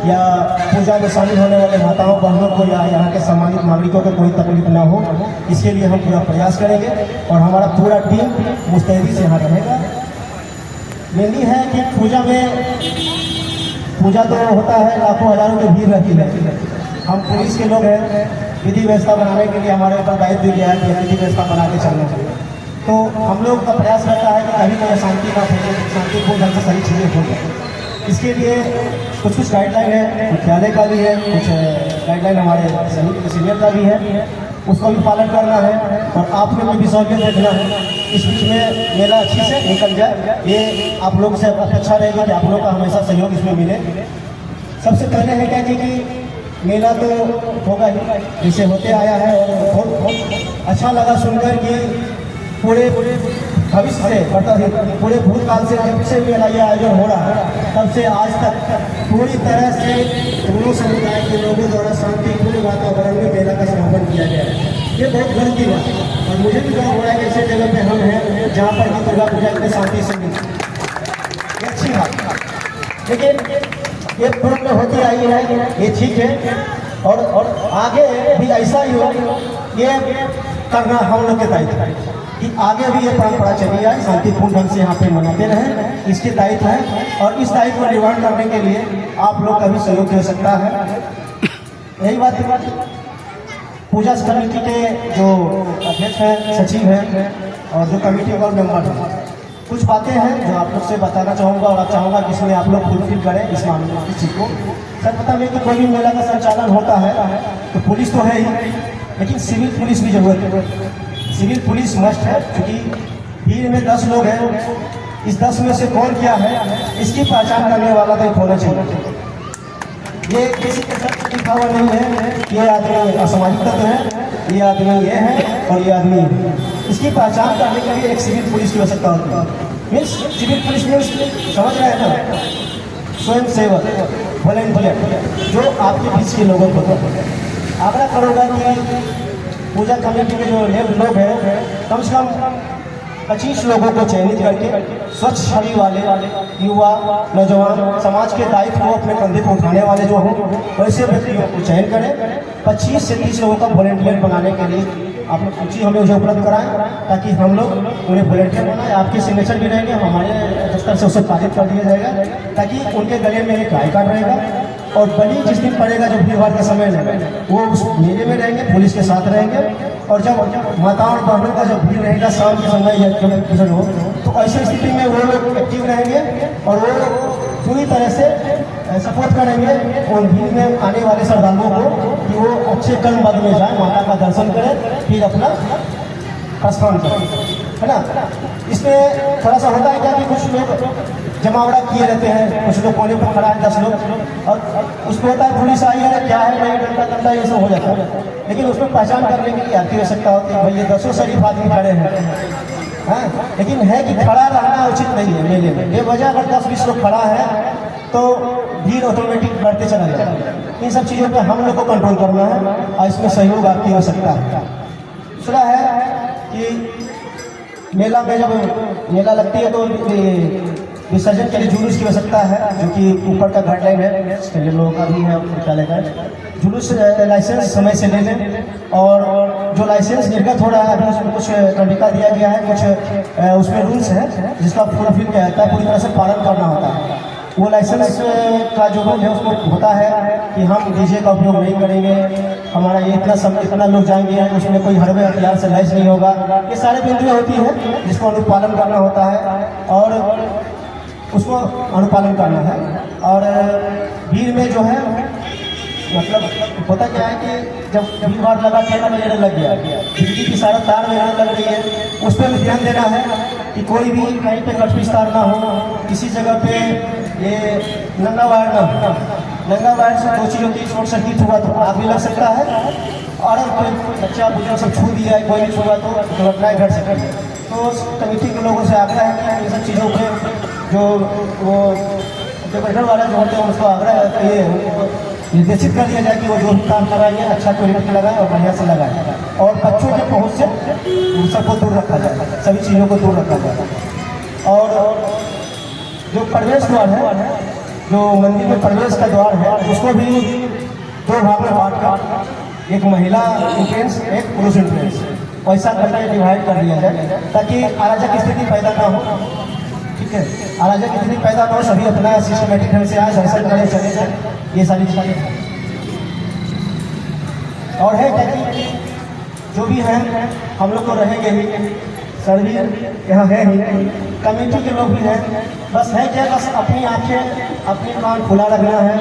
या पूजा में शामिल होने वाले माताओं बहनों को या यहाँ के सम्मानित नागरिकों को कोई तकलीफ ना हो, इसके लिए हम पूरा प्रयास करेंगे और हमारा पूरा टीम मुस्तैदी से यहाँ रहेगा। मेनली है कि पूजा तो होता है, लाखों हजारों की भीड़ रहती है। हम पुलिस के लोग हैं, विधि व्यवस्था बनाने के लिए हमारे ऊपर दायित्व दिया है कि विधि व्यवस्था बना के चलना चाहिए। तो हम लोग का प्रयास रहता है कि कभी कोई शांति का शांतिपूर्ण ढंग से सही चीज़ें हो जाए। इसके लिए कुछ गाइडलाइन है, मुख्यालय का भी है, कुछ गाइडलाइन हमारे समिति सीनियर का भी है, उसको भी पालन करना है और आप लोग को भी सहूलियत देखना है। इस बीच में मेला अच्छी से निकल जाए, ये आप लोग से अपेक्षा रहेगी कि आप लोग का हमेशा सहयोग इसमें मिले। सबसे पहले है क्या कि मेला तो होगा ही, जैसे होते आया है और बहुत अच्छा लगा सुनकर कि पूरे भविष्य से मतलब पूरे भूतकाल से जब से मेला ये आयोजन हो रहा है तब से आज तक पूरी तरह से दोनों समुदाय के लोगों द्वारा शांतिपूर्ण वातावरण में मेला का समापन किया गया है। ये बहुत गर्व की बात है और मुझे भी गर्व हो रहा है कि ऐसे जगह पे हम हैं जहाँ पर कि दुर्गा पूजा इतने शांति से मिलती है, ये अच्छी बात है। लेकिन ये पूर्व में होती आई है, ये ठीक है और आगे भी ऐसा ही हो, ये करना हम लोग के दायित्व है कि आगे भी ये परंपरा चली आए, शांतिपूर्ण ढंग से यहाँ पे मनाते रहें, इसके दायित्व है और इस दायित्व को निर्वहन करने के लिए आप लोग का भी सहयोग हो सकता है। यही बात है। पूजा समिति के जो अध्यक्ष हैं, सचिव हैं और जो कमेटी और मेंबर हैं, कुछ बातें हैं जो आप लोग से बताना चाहूँगा और चाहूँगा कि इसमें आप लोग फुलफिल करें इस मामले में इस चीज़ को। सर पता नहीं कि कोई भी मेला का संचालन होता है तो पुलिस तो है ही, लेकिन सिविल पुलिस की जरूरत है। सिविल पुलिस मस्ट है क्योंकि भीड़ में 10 लोग हैं, इस 10 में से कौन क्या है इसकी पहचान करने वाला तो एक होना चाहिए। ये किसी के साथ लिखा हुआ नहीं है कि ये आदमी असामाजिक तत्व है, ये आदमी ये है और ये आदमी है। इसकी पहचान करने के लिए एक सिविल पुलिस की आवश्यकता होती है। मीन्स सिविल पुलिस मीन्स समझ रहे हैं ना, स्वयं सेवक, वॉलंटियर जो आपके बीच के लोगों को आग्रह करूँगा कि पूजा कमेटी के जो लोग हैं कम से कम 25 लोगों को चयनित करके स्वच्छ छवि वाले युवा नौजवान समाज के दायित्व को अपने कंधे पर उठाने वाले जो हों वैसे व्यक्तियों को चयन करें। 25 से 30 लोगों का वॉलंटियर बनाने के लिए आप लोग सूची हमें मुझे उपलब्ध कराएं ताकि हम लोग उन्हें वॉलंटियर बनाएं। आपके सिग्नेचर भी रहेंगे, हमारे दफ्तर से उसे पारित कर दिया जाएगा ताकि उनके गले में एक आई कार्ड रहेगा और बलि जिस दिन पड़ेगा जो भीड़ भाड़ का समय है वो उस मेले में रहेंगे, पुलिस के साथ रहेंगे। और जब माताओं और बहनों का जब भीड़ रहेगा शाम के समय या जब पूजन हो तो ऐसी स्थिति में वो लोग एक्टिव रहेंगे और वो पूरी तरह से सपोर्ट करेंगे उन भीड़ में आने वाले श्रद्धालुओं को कि वो अच्छे कर्म बद में जाए, माता का दर्शन करें, फिर अपना प्रस्थान करें, है ना। इसमें थोड़ा सा होता है क्या कि कुछ लोग जमावड़ा किए रहते हैं, कुछ लोग कोने पर खड़ा है 10 लोग और उसको होता है पुलिस आई है क्या है नहीं डंडा डंडा ये सब हो जाता है। लेकिन उसमें पहचान करने के लिए आपकी आवश्यकता होती है, भाई ये 10 शरीफ आदमी खड़े हैं, लेकिन है कि खड़ा रहना उचित नहीं है मेले में। बेवजह अगर 10-20 लोग खड़ा है तो भीड़ ऑटोमेटिक बढ़ते चला जाएगा। इन सब चीज़ों पर हम लोग को कंट्रोल करना है और इसमें सहयोग आपकी आवश्यकता है। सुना है कि मेला में जब मेला लगती है तो विसर्जन के लिए जुलूस की आवश्यकता है, जो कि ऊपर का गाइडलाइन है, स्टेडियम लोगों का भी है, मुख्यालय का। जुलूस लाइसेंस समय से ले लें और जो लाइसेंस निर्गत हो रहा है अभी उसमें कुछ तरीका दिया गया है, कुछ उसमें रूल्स हैं जिसका फुलफिल किया जाता है, पूरी तरह से पालन करना होता है। वो लाइसेंस का जो रूल है उसमें होता है कि हम डीजे का उपयोग नहीं करेंगे, हमारा ये इतना लोग जाएंगे, उसमें कोई हड़बे हथियार से लैस नहीं होगा। ये सारे बिंदुएं होती हैं जिसको अनुपालन करना होता है और उसको अनुपालन करना है। और भीड़ में जो है मतलब होता क्या है कि जब भीड़ भाड़ लगा ठेला लेने लग गया, बिजली की सारा तार लेने लग रही है, उस पर भी ध्यान देना है कि कोई भी कहीं पे कट विस्तार ना हो, किसी जगह पे ये नंगा वायर ना हो। नंगा वायर से 2 चीज़ों की शॉर्ट सर्किट हुआ तो आग भी लग सकता है, और कोई बच्चा बुजुर्ग सब छू दिया है, कोई भी छुआ तो दुर्घटनाएँ घट सकती है। तो कमेटी के लोगों से आग्रह है कि इन सब चीज़ों पे जो वो डिपार्टमेंट वाला जो होते हैं उसको आग्रह है ये निर्देशित कर दिया जाए कि वो जो भी काम कराएंगे अच्छा क्वालिटी लगाए और बढ़िया से लगाए, और बच्चों के पहुँच से उन सबको दूर रखा जाए, सभी चीज़ों को दूर रखा जाए। और जो प्रवेश द्वार है, जो मंदिर में प्रवेश का द्वार है, उसको भी 2 भाग में बांट कर एक महिला एंट्रेंस, एक पुरुष एंट्रेंस ऐसा करके डिवाइड कर दिया जाए ताकि अराजक स्थिति पैदा ना हो। ठीक है, अराजक स्थिति पैदा ना हो, सभी अपना सिस्टमेटिक ढंग से आए, दर्शन करें, चले जाए, ये सारी चीज़ें। और है क्या कि जो भी है हम लोग तो रहेंगे ही, सर भी यहाँ है ही, कमेटी के लोग भी हैं, बस है क्या, बस अपनी आंखें अपनी कान खुला रखना है।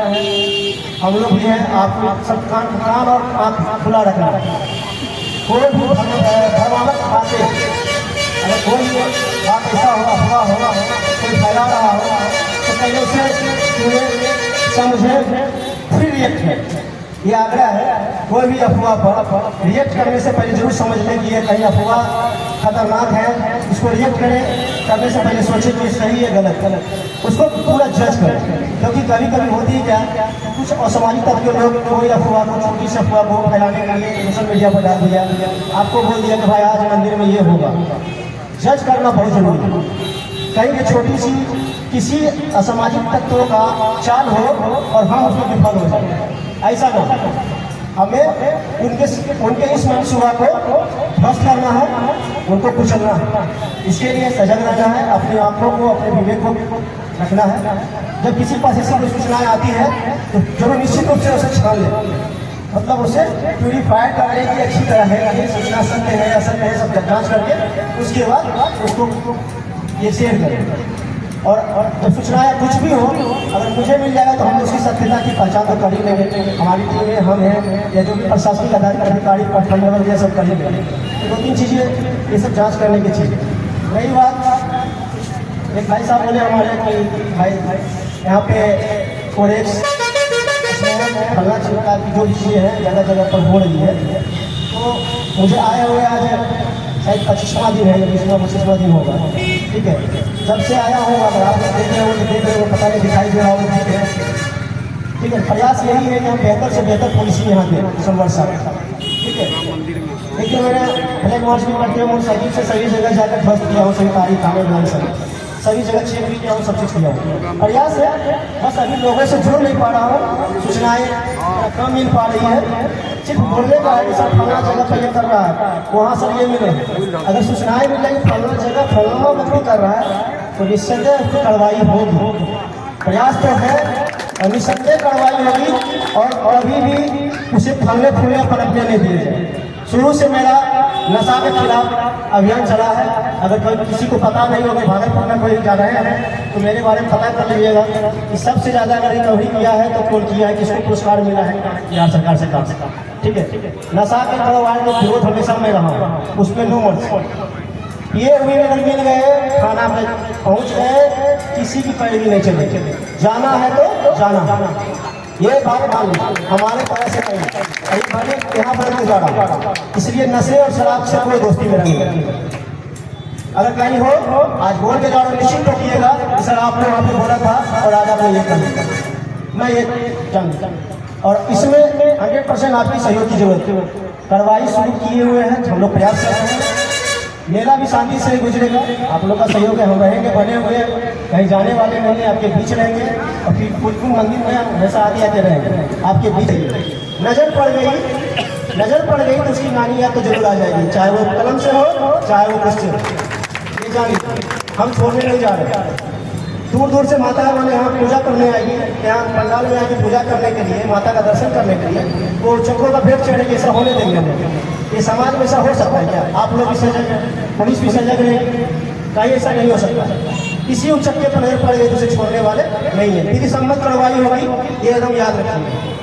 हम लोग भी हैं, आप सब कान और आँख खुला रखना है। कोई भी भरमावत बातें, अगर कोई बात ऐसा हो, अफवाह होगा, कोई फैला रहा हो तो पहले उसे समझे फिर रिएक्ट है। ये आग्रह है, कोई भी अफवाह पर रिएक्ट करने से पहले जरूर समझ लें कि ये कहीं अफवाह खतरनाक है, इसको रिएक्ट करें करने से पहले सोचें कि सही है गलत, उसको पूरा जज करें। क्योंकि कभी कभी होती है क्या, कुछ असामाजिक तत्व के लोग कोई अफवाह को, छोटी सी अफवाह को फैलाने के लिए सोशल मीडिया पर डाल दिया, आपको बोल दिया कि भाई आज मंदिर में ये होगा। जज करना बहुत जरूरी है, कहीं भी छोटी सी किसी असामाजिक तत्वों का चाल हो और हम उसमें विफल हो जाए, ऐसा ना। हमें उनके इस मनसूबा को ध्वस्त करना है, उनको कुचलना है। इसके लिए सजग रहना है, अपने आंखों को, अपने विवेक को रखना है। जब किसी पास ऐसी कोई सूचनाएं आती है तो जरूर निश्चित रूप से उसे छान ले, मतलब उसे प्यूरिफाइड करने की अच्छी तरह है कि सूचना सत्य है या सत्य है, सब जांच करके उसके बाद उसको ये शेयर करें। और जब सूचनाएं कुछ भी हो, अगर मुझे मिल जाएगा तो हम उसकी सत्यता की पहचान तो कर ही लेंगे। हमारी टीम में हम हैं या जो भी प्रशासनिक अधिकारी प्रखंड लेवल ये सब कर ही लेंगे। तो 2-3 चीज़ें ये सब जांच करने की चीज़। रही बात, एक भाई साहब बोले हमारे कि भाई यहाँ पे कोरेक्स फलना छिड़का की जो चीज़ें हैं ज़्यादा जगह पर हो रही है, तो मुझे आए हुए आज शायद 25वां दिन है या 20वां दिन होगा। ठीक है, जब से आया हूँ, अगर आप देख रहे हो तो देख रहे हो, पता नहीं दिखाई दे रहा होगा। ठीक है, प्रयास यही है कि हम बेहतर से बेहतर पॉलिसी यहाँ दें संवर्षा। ठीक है, लेकिन मैंने फ्लैग मार्च भी करते हुए मोटरसाइकिल से सभी जगह जाकर ध्वस्त किया हूँ, सभी तारीख थाने में सभी जगह चेक भी किया हूँ, सब चीज़ किया हूँ। प्रयास है, बस अभी लोगों से जुड़ नहीं पा रहा हूँ, सूचनाएँ कम मिल पा रही है। सिर्फ बोलने का है कि सर फलना जगह पर ये कर रहा है, वहाँ सर ये मिले। अगर सूचनाएँ मिलेंगी फलना जगह फलना व्यक्ति कर रहा है तो निस्संदेह उसकी कार्रवाई होगी। प्रयास तो है और निस्संदेह कार्रवाई होगी, और अभी भी उसे फलने फूलने पनपने नहीं दिए जाए। शुरू से मेरा नशा के खिलाफ अभियान चला है। अगर कोई किसी को पता नहीं हो कि भागलपुर में कोई जा रहे हैं तो मेरे बारे में पता कर लीजिएगा कि सबसे ज़्यादा अगर रिकवरी किया है तो कौन किया है, किसको पुरस्कार मिला है बिहार सरकार से, काम से। ठीक है, नशा के कारोबार में विरोध हमेशा में रहा हूँ, उसमें नो मर्ज। ये हुई अगर मिल गए, थाना में पहुँच गए, किसी की पैरवी नहीं चले, जाना है तो जाना। ये बात मान ली, हमारे तरह से नहीं, यहाँ पर नहीं जा रहा, इसलिए नशे और शराब से कोई दोस्ती में नहीं। अगर कहीं हो, आज बोल के जा रहा हूँ, निश्चित रखिएगा सर आपने वहाँ पे बोला था और आज आपने ये कर लिया, मैं ये जानता। और इसमें 100% आपकी सहयोग की जरूरत है। कार्रवाई शुरू किए हुए हैं, हम लोग प्रयास कर रहे हैं, मेला भी शांति से गुजरेगा। आप लोग का सहयोग है, हम रहेंगे बने हुए, कहीं जाने वाले नहीं, आपके बीच रहेंगे और फिर कुल मंदिर में हमेशा आते रहेंगे आपके बीच। नजर पड़ गई तो उसकी नानी याद तो जरूर आ जाएगी, चाहे वो कलम से हो चाहे वो कुछ से। ये जानिए, हम छोड़ने नहीं जा रहे। दूर दूर से माता वाले यहाँ पूजा करने आएगी, यहाँ पंडाल में आएगी पूजा करने के लिए, माता का दर्शन करने के लिए, वो चक्रों का भेंट चढ़ेगी, ऐसा होने देंगे हम लोग? ये समाज में ऐसा हो सकता है क्या? आप लोग भी सजग हैं, पुलिस भी सजग रहेगी, कहीं ऐसा नहीं हो सकता। किसी उचक्के पर नजर पड़ेगी तो उसे छोड़ने वाले नहीं है। विधि सम्मत कार्रवाई होगी, ये एकदम याद रखिए।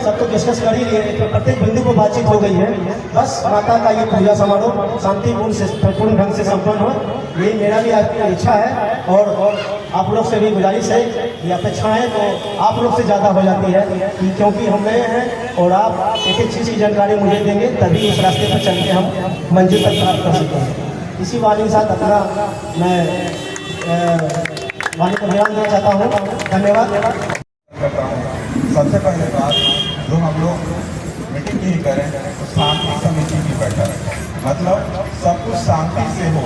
सब तो डिस्कस कर ही लिए, तो प्रत्येक बिंदु पर बातचीत हो गई है। बस माता का ये पूजा समारोह शांतिपूर्ण से पूर्ण ढंग से संपन्न हो, यही मेरा भी आपकी इच्छा है। और आप लोग से भी गुजारिश है, ये अपेक्षाएं तो आप लोग से ज़्यादा हो जाती है कि क्योंकि हम नए हैं और आप एक एक चीज़ की जानकारी मुझे देंगे, तभी इस रास्ते पर चल के हम मंजिल तक प्राप्त कर सकेंगे। इसी वाणी के साथ अपना मैं वाणी को विराम देना चाहता हूँ। धन्यवाद। सबसे पहले बात जो हम लोग मीटिंग नहीं करें तो शांति समिति की बैठक, मतलब सब कुछ शांति से हो।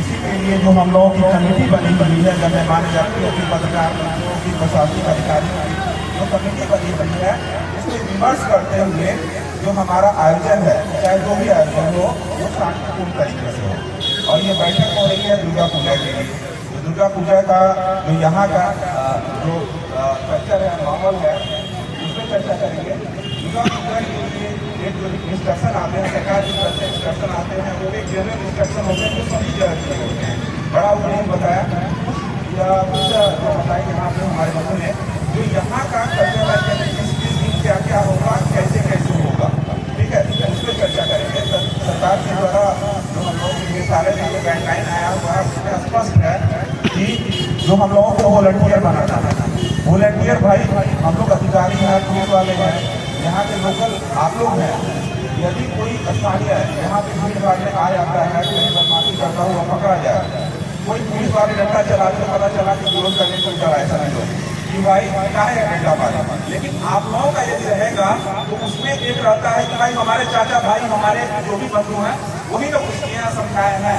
इसी के लिए जो हम लोगों की कमेटी बनी हुई है, गणमान्य व्यक्तियों की, पत्रकार बंधुओं की, प्रशासनिक अधिकारियों की जो कमेटी बनी हुई है, उसमें विमर्श करते हुए जो हमारा आयोजन है, चाहे जो भी आयोजन हो, वो शांतिपूर्ण तरीके से हो। और ये बैठक हो रही है दुर्गा पूजा के लिए। दुर्गा पूजा का जो यहाँ का जो कल्चर है, माहौल है, उसमें चर्चा करेंगे। दुर्गा पूजा के लिए एक जो इंस्ट्रक्शन आते हैं, सरकार की तरफ से इंस्ट्रक्शन आते हैं, वो एक जनरल इंस्ट्रक्शन होते हैं जो सभी जगह के होते हैं। बड़ा उन्हें बताया बताया यहाँ पे हमारे बच्चों ने जो यहाँ का कल्चर है, किस दिन क्या क्या होगा, कैसे कैसे होगा, ठीक है, उस पर चर्चा करेंगे। सरकार के द्वारा जो हम लोग ये सारे जो गाइडलाइन आया हुआ है, उसमें स्पष्ट है कि जो हम लोगों को वॉलंटियर बनाना है, वॉलंटियर भाई हम लोग अधिकारी हैं, पुलिस वाले हैं, यहाँ के लोकल आप लोग हैं। यदि कोई स्थानीय है यहाँ पे भीड़ भाड़ में आ जाता है, कहीं बदमाशी करता हुआ पकड़ा जाए, कोई पुलिस वाले डंडा चलाते पता चला कि विरोध करने को चला, ऐसा नहीं हो कि भाई क्या है डंडा मारा। लेकिन आप लोगों का यदि रहेगा तो उसमें एक रहता है कि भाई हमारे चाचा भाई, हमारे जो भी बंधु हैं, वही लोग उसके यहाँ समझाए हैं,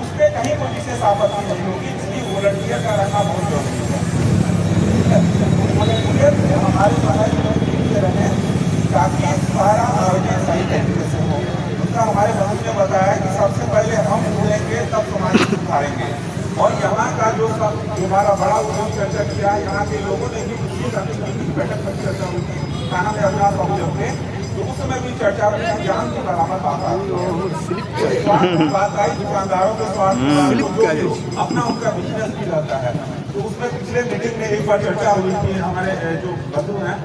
उस पर कहीं कोई विशेष आपत्ति नहीं होगी। इसलिए वॉलंटियर का रहना बहुत जरूरी है। वॉलंटियर हमारे पढ़ाई रहे ताकि सारा आयोजन सही तरीके से हो। उसका हमारे बंधु ने बताया कि सबसे पहले हम बोलेंगे तब समाज सुधारेंगे। और यहाँ का जो हमारा बड़ा उद्योग चर्चा किया, यहाँ के लोगों ने भी बैठक में चर्चा हुई थी, खाना में अपना पहुँच थे, तो उस समय भी चर्चा ज्ञान के बराबर बात आई, दुकानदारों के स्वास्थ्य, अपना उनका बिजनेस भी रहता है। तो उसमें पिछले मीटिंग में एक बार चर्चा हुई थी, हमारे जो बंधु हैं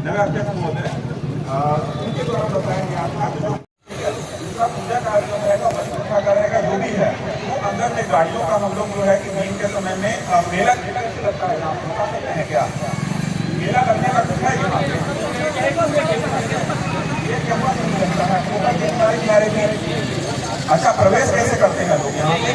नगर अध्यक्ष महोदय, उनके द्वारा बताया गया था कि जो पूजा कार्यक्रम रहेगा, प्रतिष्ठा का रहेगा, जो भी है वो अंदर में गाड़ियों का हम लोग जो है कि दिन के समय में मेला कैसे लगता है, आप बता सकते हैं क्या? मेला लगने का कुछ है यहाँ पे? अच्छा, प्रवेश कैसे करते हैं लोग यहाँ पे?